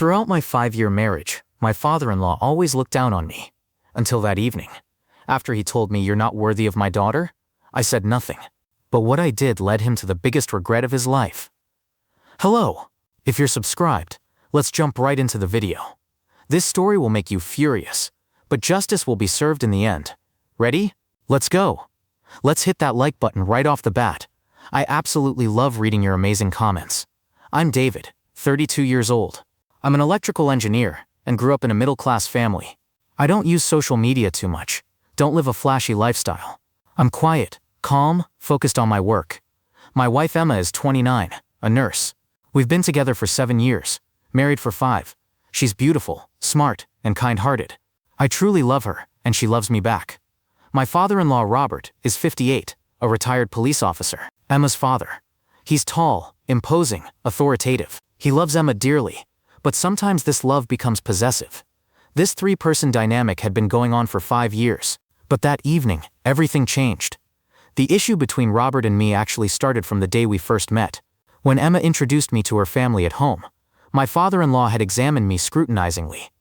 Throughout my 5-year marriage, my father-in-law always looked down on me. Until that evening. After he told me you're not worthy of my daughter, I said nothing. But what I did led him to the biggest regret of his life. Hello! If you're subscribed, let's jump right into the video. This story will make you furious, but justice will be served in the end. Ready? Let's go! Let's hit that like button right off the bat. I absolutely love reading your amazing comments. I'm David, 32 years old. I'm an electrical engineer and grew up in a middle-class family. I don't use social media too much, don't live a flashy lifestyle. I'm quiet, calm, focused on my work. My wife Emma is 29, a nurse. We've been together for 7 years, married for 5. She's beautiful, smart, and kind-hearted. I truly love her, and she loves me back. My father-in-law Robert is 58, a retired police officer, Emma's father. He's tall, imposing, authoritative. He loves Emma dearly, but sometimes this love becomes possessive. This 3-person dynamic had been going on for 5 years, but that evening, everything changed. The issue between Robert and me actually started from the day we first met. When Emma introduced me to her family at home, my father-in-law had examined me scrutinizingly.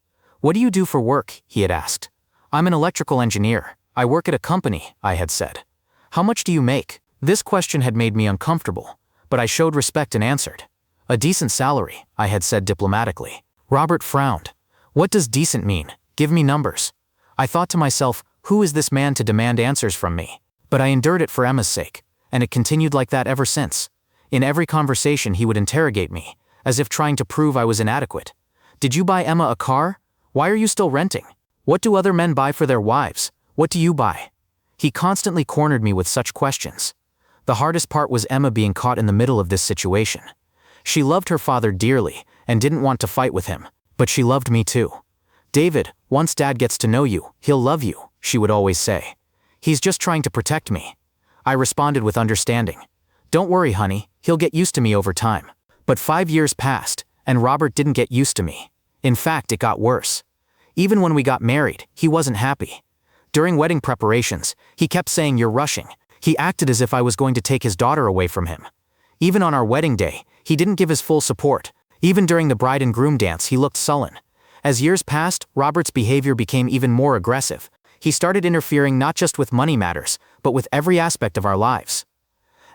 "What do you do for work?" he had asked. "I'm an electrical engineer. I work at a company," I had said. "How much do you make?" This question had made me uncomfortable, but I showed respect and answered. "A decent salary," I had said diplomatically. Robert frowned. "What does decent mean? Give me numbers." I thought to myself, who is this man to demand answers from me? But I endured it for Emma's sake, and it continued like that ever since. In every conversation he would interrogate me, as if trying to prove I was inadequate. "Did you buy Emma a car? Why are you still renting? What do other men buy for their wives? What do you buy?" He constantly cornered me with such questions. The hardest part was Emma being caught in the middle of this situation. She loved her father dearly and didn't want to fight with him, but she loved me too. "David, once Dad gets to know you, he'll love you," she would always say. "He's just trying to protect me." I responded with understanding. "Don't worry, honey, he'll get used to me over time." But 5 years passed, and Robert didn't get used to me. In fact, it got worse. Even when we got married, he wasn't happy. During wedding preparations, he kept saying, "You're rushing." He acted as if I was going to take his daughter away from him. Even on our wedding day, he didn't give his full support. Even during the bride and groom dance, he looked sullen. As years passed, Robert's behavior became even more aggressive. He started interfering not just with money matters, but with every aspect of our lives.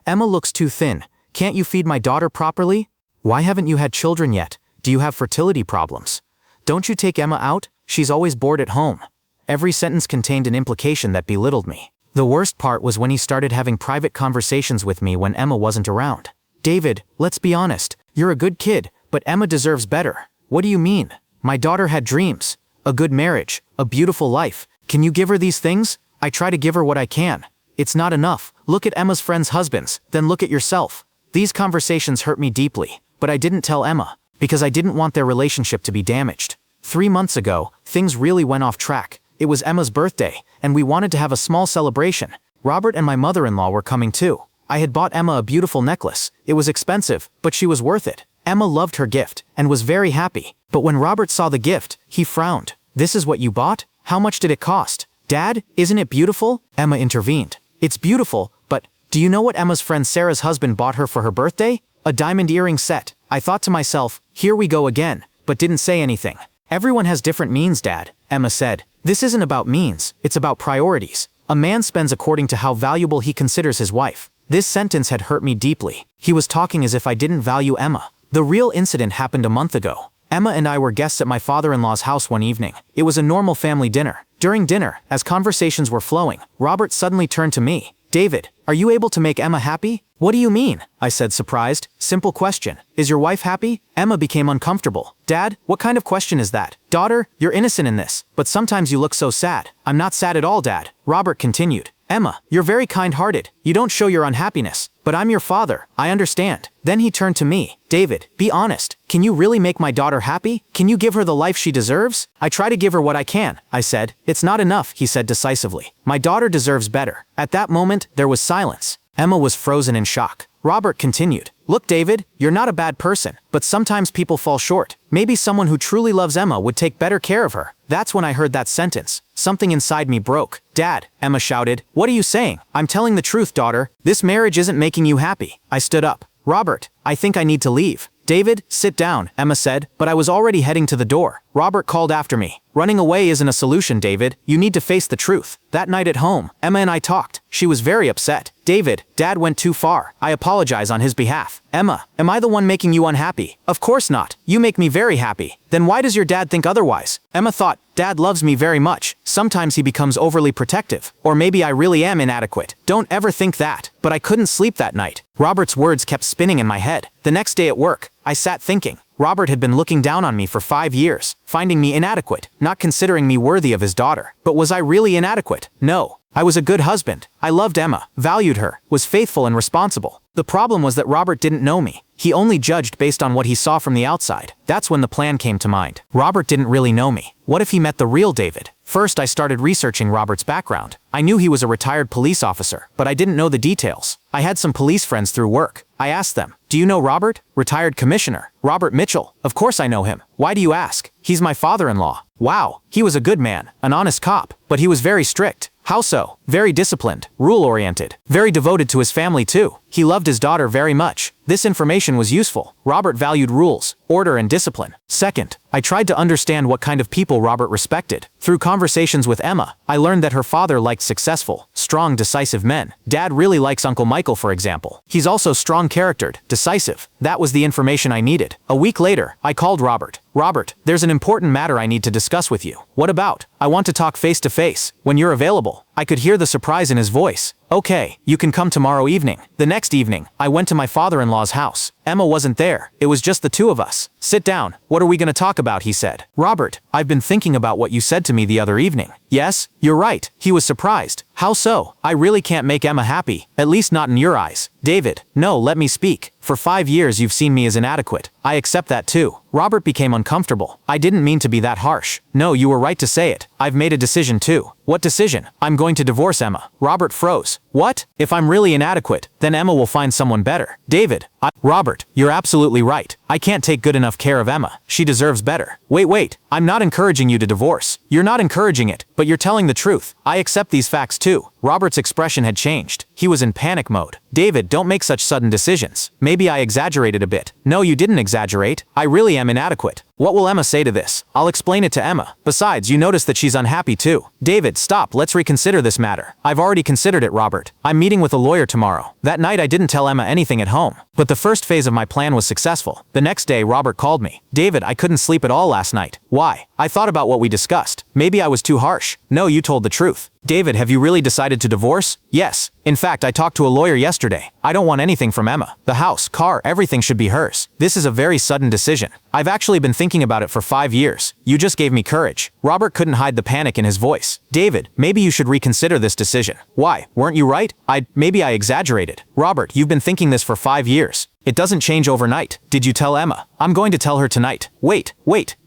"Emma looks too thin. Can't you feed my daughter properly? Why haven't you had children yet? Do you have fertility problems? Don't you take Emma out? She's always bored at home." Every sentence contained an implication that belittled me. The worst part was when he started having private conversations with me when Emma wasn't around. "David, let's be honest. You're a good kid, but Emma deserves better." "What do you mean? My daughter had dreams. A good marriage, a beautiful life. Can you give her these things?" "I try to give her what I can. It's not enough. Look at Emma's friends' husbands, then look at yourself." These conversations hurt me deeply, but I didn't tell Emma, because I didn't want their relationship to be damaged. 3 months ago, things really went off track. It was Emma's birthday, and we wanted to have a small celebration. Robert and my mother-in-law were coming too. I had bought Emma a beautiful necklace. It was expensive, but she was worth it. Emma loved her gift, and was very happy. But when Robert saw the gift, he frowned. "This is what you bought? How much did it cost?" "Dad, isn't it beautiful?" Emma intervened. "It's beautiful, but do you know what Emma's friend Sarah's husband bought her for her birthday? A diamond earring set." I thought to myself, here we go again, but didn't say anything. "Everyone has different means, Dad," Emma said. "This isn't about means, it's about priorities. A man spends according to how valuable he considers his wife." This sentence had hurt me deeply. He was talking as if I didn't value Emma. The real incident happened a month ago. Emma and I were guests at my father-in-law's house one evening. It was a normal family dinner. During dinner, as conversations were flowing, Robert suddenly turned to me. "David, are you able to make Emma happy?" "What do you mean?" I said, surprised. "Simple question. Is your wife happy?" Emma became uncomfortable. "Dad, what kind of question is that?" "Daughter, you're innocent in this, but sometimes you look so sad." "I'm not sad at all, Dad." Robert continued. "Emma, you're very kind-hearted. You don't show your unhappiness. But I'm your father. I understand." Then he turned to me. "David, be honest. Can you really make my daughter happy? Can you give her the life she deserves?" "I try to give her what I can," I said. "It's not enough," he said decisively. "My daughter deserves better." At that moment, there was silence. Emma was frozen in shock. Robert continued. "Look, David, you're not a bad person, but sometimes people fall short. Maybe someone who truly loves Emma would take better care of her." That's when I heard that sentence. Something inside me broke. "Dad," Emma shouted, "what are you saying?" "I'm telling the truth, daughter. This marriage isn't making you happy." I stood up. "Robert, I think I need to leave." David, sit down, Emma said, but I was already heading to the door. Robert called after me. Running away isn't a solution, David. You need to face the truth. That night at home, Emma and I talked. She was very upset. David, Dad went too far. I apologize on his behalf. Emma, am I the one making you unhappy? Of course not. You make me very happy. Then why does your dad think otherwise? Emma thought, Dad loves me very much. Sometimes he becomes overly protective. Or maybe I really am inadequate. Don't ever think that. But I couldn't sleep that night. Robert's words kept spinning in my head. The next day at work, I sat thinking. Robert had been looking down on me for 5 years, finding me inadequate, not considering me worthy of his daughter. But was I really inadequate? No. I was a good husband. I loved Emma, valued her, was faithful and responsible. The problem was that Robert didn't know me. He only judged based on what he saw from the outside. That's when the plan came to mind. Robert didn't really know me. What if he met the real David? First, I started researching Robert's background. I knew he was a retired police officer, but I didn't know the details. I had some police friends through work. I asked them, do you know Robert? Retired Commissioner Robert Mitchell. Of course I know him. Why do you ask? He's my father-in-law. Wow, he was a good man, an honest cop, but he was very strict. How so? Very disciplined, rule-oriented, very devoted to his family too. He loved his daughter very much. This information was useful. Robert valued rules, order and discipline. Second, I tried to understand what kind of people Robert respected. Through conversations with Emma, I learned that her father liked successful, strong, decisive men. Dad really likes Uncle Michael, for example. He's also strong-charactered, decisive. That was the information I needed. A week later, I called Robert. Robert, there's an important matter I need to discuss with you. What about? I want to talk face-to-face. When you're available. I could hear the surprise in his voice. Okay, you can come tomorrow evening. The next evening, I went to my father-in-law's house. Emma wasn't there. It was just the two of us. Sit down. What are we going to talk about? He said. Robert, I've been thinking about what you said to me the other evening. Yes, you're right. He was surprised. How so? I really can't make Emma happy. At least not in your eyes. David, no, let me speak. For 5 years you've seen me as inadequate. I accept that too. Robert became uncomfortable. I didn't mean to be that harsh. No, you were right to say it. I've made a decision too. What decision? I'm going to divorce Emma. Robert froze. What? If I'm really inadequate, then Emma will find someone better. David, Robert, you're absolutely right. I can't take good enough care of Emma. She deserves better. Wait. I'm not encouraging you to divorce. You're not encouraging it, but you're telling the truth. I accept these facts too. Robert's expression had changed. He was in panic mode. David, don't make such sudden decisions. Maybe I exaggerated a bit. No, you didn't exaggerate. I really am inadequate. What will Emma say to this? I'll explain it to Emma. Besides, you notice that she's unhappy too. David, stop. Let's reconsider this matter. I've already considered it, Robert. I'm meeting with a lawyer tomorrow. That night I didn't tell Emma anything at home. But the first phase of my plan was successful. The next day, Robert called me. David, I couldn't sleep at all last night. Why? I thought about what we discussed. Maybe I was too harsh. No, you told the truth. David, have you really decided to divorce? Yes. In fact, I talked to a lawyer yesterday. I don't want anything from Emma. The house, car, everything should be hers. This is a very sudden decision. I've actually been thinking about it for 5 years. You just gave me courage. Robert couldn't hide the panic in his voice. David, maybe you should reconsider this decision. Why? Weren't you right? Maybe I exaggerated. Robert, you've been thinking this for 5 years. It doesn't change overnight. Did you tell Emma? I'm going to tell her tonight. Wait.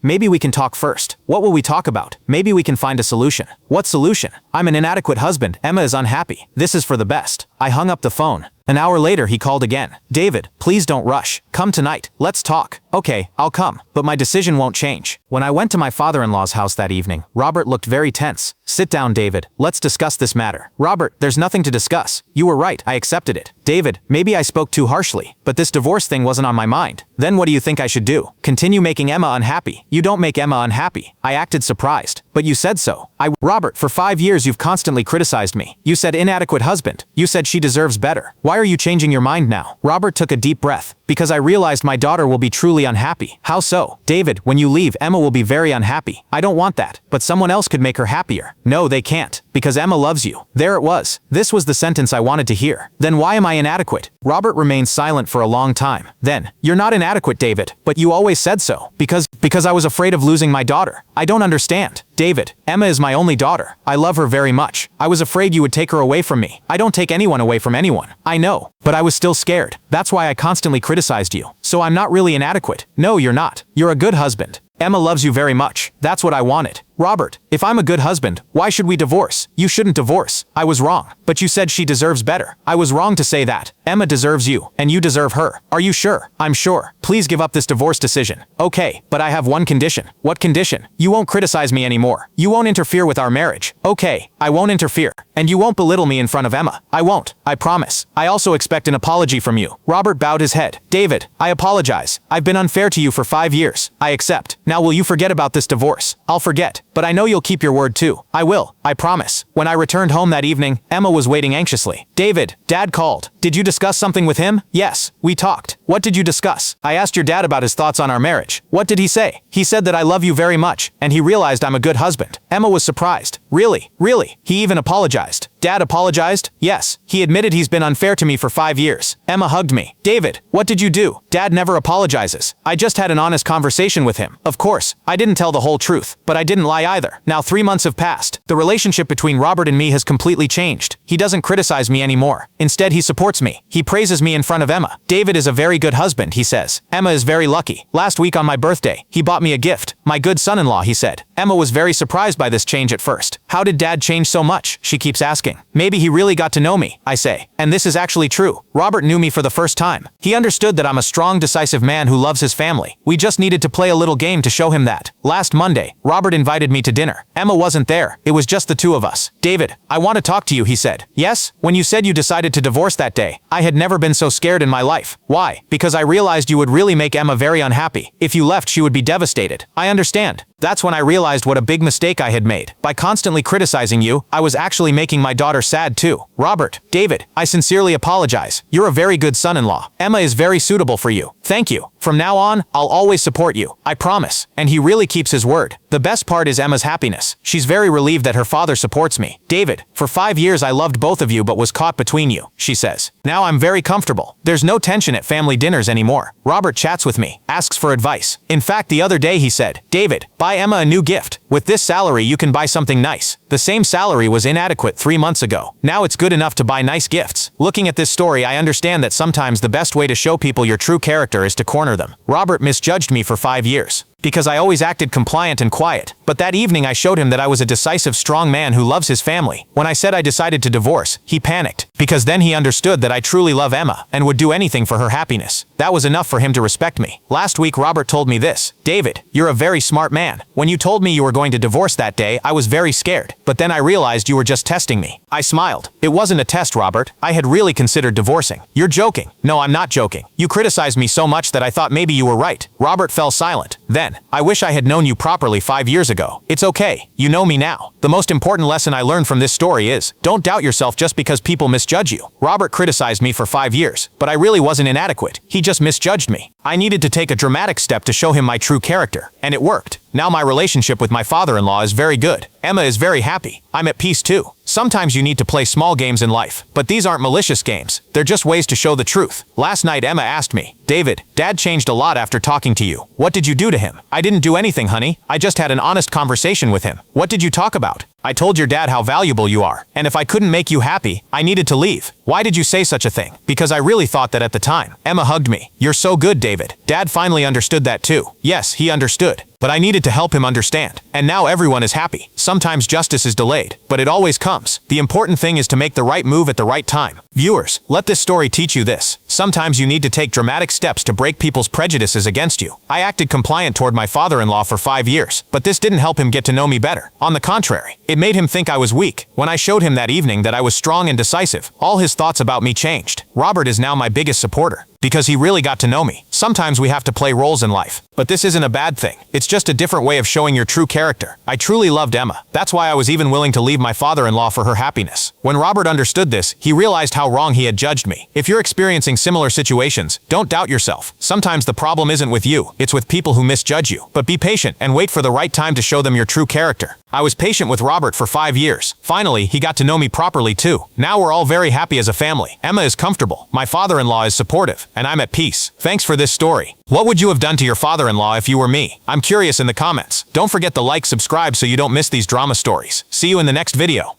Maybe we can talk first. What will we talk about? Maybe we can find a solution. What solution? I'm an inadequate husband. Emma is unhappy. This is for the best. I hung up the phone. An hour later, he called again. David, please don't rush. Come tonight. Let's talk. Okay, I'll come. But my decision won't change. When I went to my father-in-law's house that evening, Robert looked very tense. Sit down, David. Let's discuss this matter. Robert, there's nothing to discuss. You were right. I accepted it. David, maybe I spoke too harshly, but this divorce thing wasn't on my mind. Then what do you think I should do? Continue making Emma unhappy? You don't make Emma unhappy. I acted surprised. But you said so. Robert, for 5 years you've constantly criticized me. You said inadequate husband. You said she deserves better. Why are you changing your mind now? Robert took a deep breath. Because I realized my daughter will be truly unhappy. How so? David, when you leave, Emma will be very unhappy. I don't want that. But someone else could make her happier. No, they can't. Because Emma loves you. There it was. This was the sentence I wanted to hear. Then why am I inadequate? Robert remained silent for a long time. Then, you're not inadequate, David. But you always said so. Because I was afraid of losing my daughter. I don't understand. David, Emma is my only daughter. I love her very much. I was afraid you would take her away from me. I don't take anyone away from anyone. I know. But I was still scared. That's why I constantly criticized you. So I'm not really inadequate. No, you're not. You're a good husband. Emma loves you very much. That's what I wanted. Robert, if I'm a good husband, why should we divorce? You shouldn't divorce. I was wrong. But you said she deserves better. I was wrong to say that. Emma deserves you, and you deserve her. Are you sure? I'm sure. Please give up this divorce decision. Okay, but I have one condition. What condition? You won't criticize me anymore. You won't interfere with our marriage. Okay, I won't interfere. And you won't belittle me in front of Emma. I won't. I promise. I also expect an apology from you. Robert bowed his head. David, I apologize. I've been unfair to you for 5 years. I accept. Now will you forget about this divorce? I'll forget. But I know you'll keep your word too. I will. I promise. When I returned home that evening, Emma was waiting anxiously. David, Dad called. Did you discuss something with him? Yes, we talked. What did you discuss? I asked your dad about his thoughts on our marriage. What did he say? He said that I love you very much, and he realized I'm a good husband. Emma was surprised. Really? Really? He even apologized. Dad apologized? Yes. He admitted he's been unfair to me for 5 years. Emma hugged me. David, what did you do? Dad never apologizes. I just had an honest conversation with him. Of course, I didn't tell the whole truth, but I didn't lie either. Now 3 months have passed. The relationship between Robert and me has completely changed. He doesn't criticize me anymore. Instead, he supports me. He praises me in front of Emma. David is a very good husband, he says. Emma is very lucky. Last week on my birthday, he bought me a gift. My good son-in-law, he said. Emma was very surprised by this change at first. How did Dad change so much? She keeps asking. Maybe he really got to know me, I say. And this is actually true. Robert knew me for the first time. He understood that I'm a strong, decisive man who loves his family. We just needed to play a little game to show him that. Last Monday, Robert invited me to dinner. Emma wasn't there. It was just the two of us. David, I want to talk to you, he said. Yes? When you said you decided to divorce that day, I had never been so scared in my life. Why? Because I realized you would really make Emma very unhappy. If you left, she would be devastated. I understand. That's when I realized what a big mistake I had made. By constantly criticizing you, I was actually making my daughter sad too. Robert, David, I sincerely apologize. You're a very good son-in-law. Emma is very suitable for you. Thank you. From now on, I'll always support you. I promise. And he really keeps his word. The best part is Emma's happiness. She's very relieved that her father supports me. David, for 5 years I loved both of you but was caught between you, she says. Now I'm very comfortable. There's no tension at family dinners anymore. Robert chats with me, asks for advice. In fact, the other day he said, David, buy Emma a new gift. With this salary you can buy something nice. The same salary was inadequate 3 months ago. Now it's good enough to buy nice gifts. Looking at this story, I understand that sometimes the best way to show people your true character is to corner them. Robert misjudged me for 5 years. Because I always acted compliant and quiet. But that evening I showed him that I was a decisive, strong man who loves his family. When I said I decided to divorce, he panicked. Because then he understood that I truly love Emma and would do anything for her happiness. That was enough for him to respect me. Last week Robert told me this. David, you're a very smart man. When you told me you were going to divorce that day, I was very scared. But then I realized you were just testing me. I smiled. It wasn't a test, Robert. I had really considered divorcing. You're joking. No, I'm not joking. You criticized me so much that I thought maybe you were right. Robert fell silent. Then, I wish I had known you properly 5 years ago. It's okay. You know me now. The most important lesson I learned from this story is, don't doubt yourself just because people misjudge you. Robert criticized me for 5 years, but I really wasn't inadequate. He just misjudged me. I needed to take a dramatic step to show him my true character, and it worked. Now my relationship with my father-in-law is very good. Emma is very happy. I'm at peace too. Sometimes you need to play small games in life, but these aren't malicious games. They're just ways to show the truth. Last night Emma asked me, David, Dad changed a lot after talking to you. What did you do to him? I didn't do anything, honey. I just had an honest conversation with him. What did you talk about? I told your dad how valuable you are, and if I couldn't make you happy, I needed to leave. Why did you say such a thing? Because I really thought that at the time. Emma hugged me. You're so good, David. Dad finally understood that too. Yes, he understood. But I needed to help him understand. And now everyone is happy. Sometimes justice is delayed, but it always comes. The important thing is to make the right move at the right time. Viewers, let this story teach you this. Sometimes you need to take dramatic steps to break people's prejudices against you. I acted compliant toward my father-in-law for 5 years, but this didn't help him get to know me better. On the contrary, it made him think I was weak. When I showed him that evening that I was strong and decisive, all his thoughts about me changed. Robert is now my biggest supporter. Because he really got to know me. Sometimes we have to play roles in life. But this isn't a bad thing. It's just a different way of showing your true character. I truly loved Emma. That's why I was even willing to leave my father-in-law for her happiness. When Robert understood this, he realized how wrong he had judged me. If you're experiencing similar situations, don't doubt yourself. Sometimes the problem isn't with you, it's with people who misjudge you. But be patient and wait for the right time to show them your true character. I was patient with Robert for 5 years. Finally, he got to know me properly too. Now we're all very happy as a family. Emma is comfortable. My father-in-law is supportive. And I'm at peace. Thanks for this story. What would you have done to your father-in-law if you were me? I'm curious in the comments. Don't forget to like, subscribe so you don't miss these drama stories. See you in the next video.